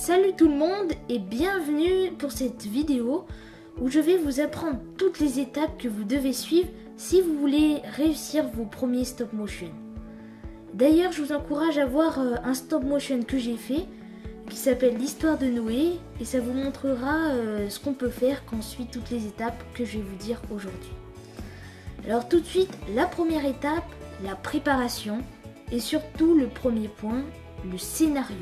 Salut tout le monde et bienvenue pour cette vidéo où je vais vous apprendre toutes les étapes que vous devez suivre si vous voulez réussir vos premiers stop motion. D'ailleurs, je vous encourage à voir un stop motion que j'ai fait qui s'appelle l'histoire de Noé et ça vous montrera ce qu'on peut faire quand on suit toutes les étapes que je vais vous dire aujourd'hui. Alors tout de suite, la première étape, la préparation et surtout le premier point, le scénario.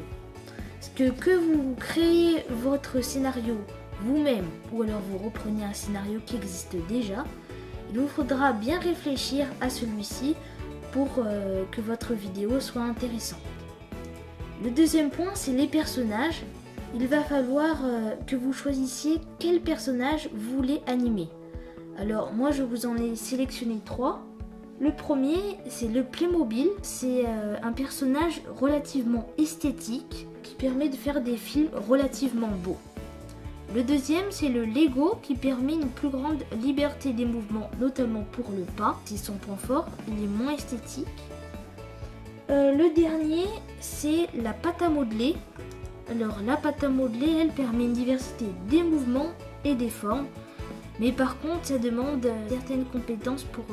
Parce que vous créez votre scénario vous-même ou alors vous reprenez un scénario qui existe déjà, il vous faudra bien réfléchir à celui-ci pour que votre vidéo soit intéressante. Le deuxième point, c'est les personnages. Il va falloir que vous choisissiez quel personnage vous voulez animer. Alors moi je vous en ai sélectionné 3. Le premier, c'est le Playmobil. C'est un personnage relativement esthétique qui permet de faire des films relativement beaux. Le deuxième, c'est le Lego qui permet une plus grande liberté des mouvements, notamment pour le pas. C'est son point fort, il est moins esthétique. Le dernier, c'est la pâte à modeler. Alors la pâte à modeler, elle permet une diversité des mouvements et des formes. Mais par contre, ça demande certaines compétences pour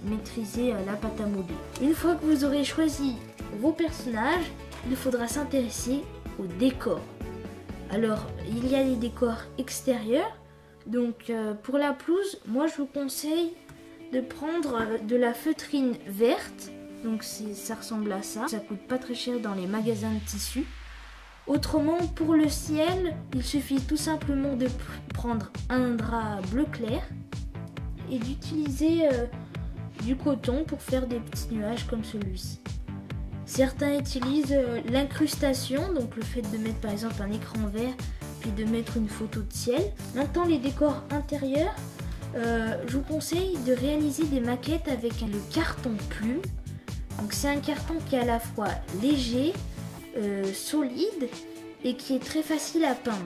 maîtriser la pâte à modeler. Une fois que vous aurez choisi vos personnages, il faudra s'intéresser au décor. Alors, il y a les décors extérieurs. Donc, pour la pelouse, moi je vous conseille de prendre de la feutrine verte. Donc, ça ressemble à ça. Ça coûte pas très cher dans les magasins de tissus. Autrement, pour le ciel, il suffit tout simplement de prendre un drap bleu clair et d'utiliser du coton pour faire des petits nuages comme celui-ci. Certains utilisent l'incrustation, donc le fait de mettre par exemple un écran vert puis de mettre une photo de ciel. Maintenant, les décors intérieurs, je vous conseille de réaliser des maquettes avec le carton plume. Donc c'est un carton qui est à la fois léger, solide et qui est très facile à peindre.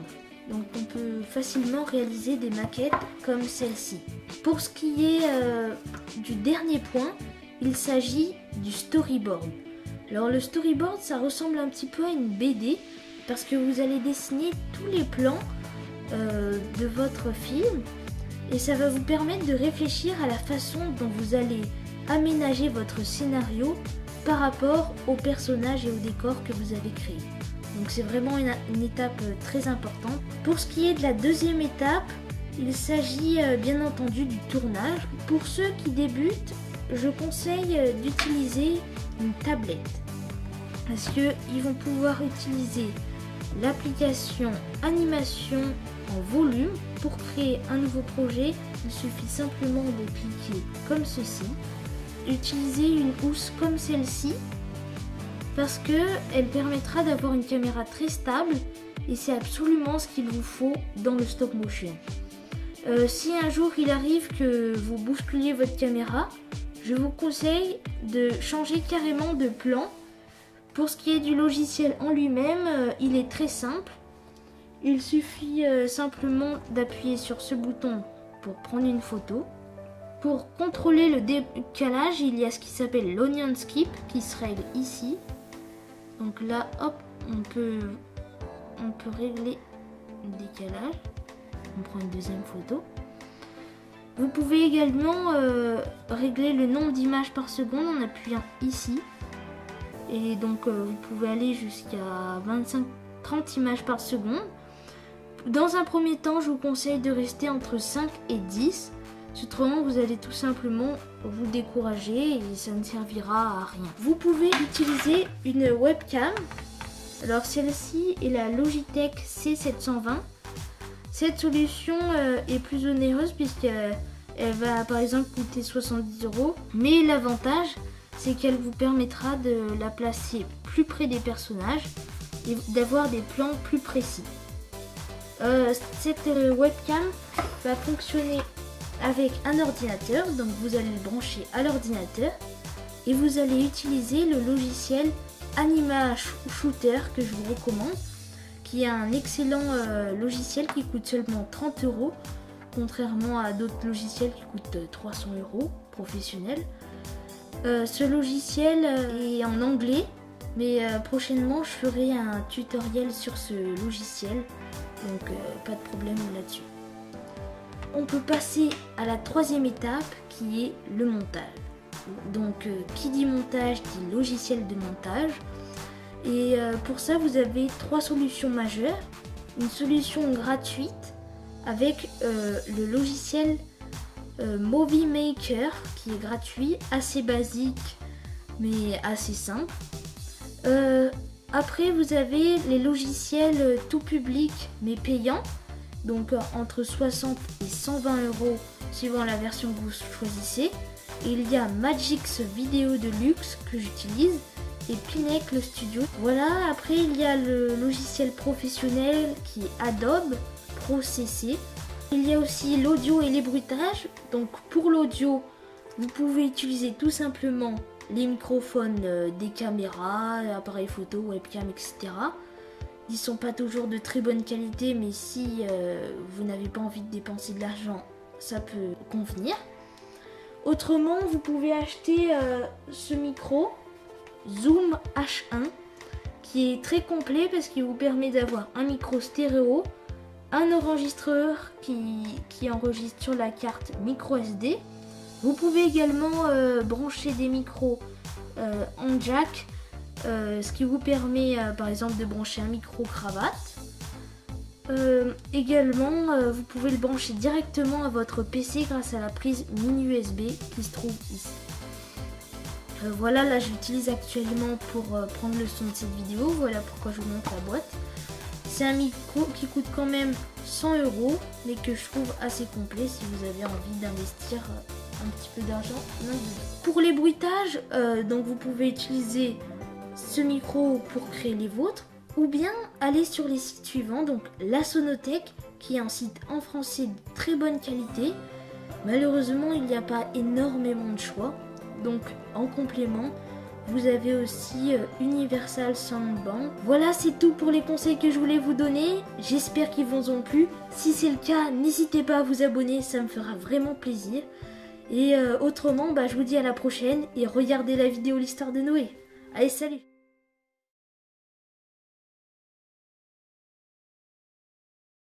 Donc on peut facilement réaliser des maquettes comme celle-ci. Pour ce qui est du dernier point, il s'agit du storyboard. Alors le storyboard, ça ressemble un petit peu à une BD parce que vous allez dessiner tous les plans de votre film et ça va vous permettre de réfléchir à la façon dont vous allez aménager votre scénario par rapport aux personnages et aux décors que vous avez créés. Donc c'est vraiment une étape très importante. Pour ce qui est de la deuxième étape, il s'agit bien entendu du tournage. Pour ceux qui débutent, je conseille d'utiliser une tablette parce qu'ils vont pouvoir utiliser l'application animation en volume. Pour créer un nouveau projet, il suffit simplement de cliquer comme ceci. Utiliser une housse comme celle-ci parce qu'elle permettra d'avoir une caméra très stable et c'est absolument ce qu'il vous faut dans le stop motion. Si un jour il arrive que vous bousculiez votre caméra, je vous conseille de changer carrément de plan. Pour ce qui est du logiciel en lui-même, il est très simple. Il suffit simplement d'appuyer sur ce bouton pour prendre une photo. Pour contrôler le décalage, il y a ce qui s'appelle l'onion skip qui se règle ici. Donc là, hop, on peut régler le décalage. On prend une deuxième photo. Vous pouvez également régler le nombre d'images par seconde en appuyant ici. Et donc vous pouvez aller jusqu'à 25-30 images par seconde. Dans un premier temps, je vous conseille de rester entre 5 et 10. Autrement, vous allez tout simplement vous décourager et ça ne servira à rien. Vous pouvez utiliser une webcam. Alors celle-ci est la Logitech C720. Cette solution est plus onéreuse puisqu'elle va par exemple coûter 70 €. Mais l'avantage, c'est qu'elle vous permettra de la placer plus près des personnages et d'avoir des plans plus précis. Cette webcam va fonctionner avec un ordinateur, donc vous allez le brancher à l'ordinateur et vous allez utiliser le logiciel Anima Shooter que je vous recommande, qui est un excellent logiciel qui coûte seulement 30 €, contrairement à d'autres logiciels qui coûtent 300 € professionnels. Ce logiciel est en anglais Mais prochainement, je ferai un tutoriel sur ce logiciel. Donc pas de problème là-dessus. On peut passer à la troisième étape qui est le montage. Donc qui dit montage dit logiciel de montage. Et pour ça, vous avez trois solutions majeures. Une solution gratuite avec le logiciel Movie Maker qui est gratuit, assez basique mais assez simple. Après, vous avez les logiciels tout public mais payants, donc entre 60 et 120 € suivant la version que vous choisissez. Et il y a Magix Video Deluxe que j'utilise et Pinnacle Studio. Voilà, après il y a le logiciel professionnel qui est Adobe Pro CC. Il y a aussi l'audio et les bruitages. Donc pour l'audio, vous pouvez utiliser tout simplement les microphones des caméras, appareils photo, webcam, etc. Ils sont pas toujours de très bonne qualité, mais si vous n'avez pas envie de dépenser de l'argent, ça peut convenir. Autrement, vous pouvez acheter ce micro Zoom H1 qui est très complet parce qu'il vous permet d'avoir un micro stéréo, un enregistreur qui enregistre sur la carte micro SD. Vous pouvez également brancher des micros en jack, ce qui vous permet par exemple de brancher un micro cravate. Également, vous pouvez le brancher directement à votre PC grâce à la prise mini USB qui se trouve ici. Voilà, là j'utilise actuellement pour prendre le son de cette vidéo. Voilà pourquoi je vous montre la boîte. C'est un micro qui coûte quand même 100 €, mais que je trouve assez complet si vous avez envie d'investir un petit peu d'argent. Pour les bruitages, donc vous pouvez utiliser ce micro pour créer les vôtres, ou bien aller sur les sites suivants, donc la Sonothèque, qui est un site en français de très bonne qualité. Malheureusement, il n'y a pas énormément de choix. Donc en complément, vous avez aussi Universal Soundbank. Voilà, c'est tout pour les conseils que je voulais vous donner. J'espère qu'ils vous ont plu. Si c'est le cas, n'hésitez pas à vous abonner, ça me fera vraiment plaisir. Et autrement, je vous dis à la prochaine et regardez la vidéo l'histoire de Noé. Allez, salut!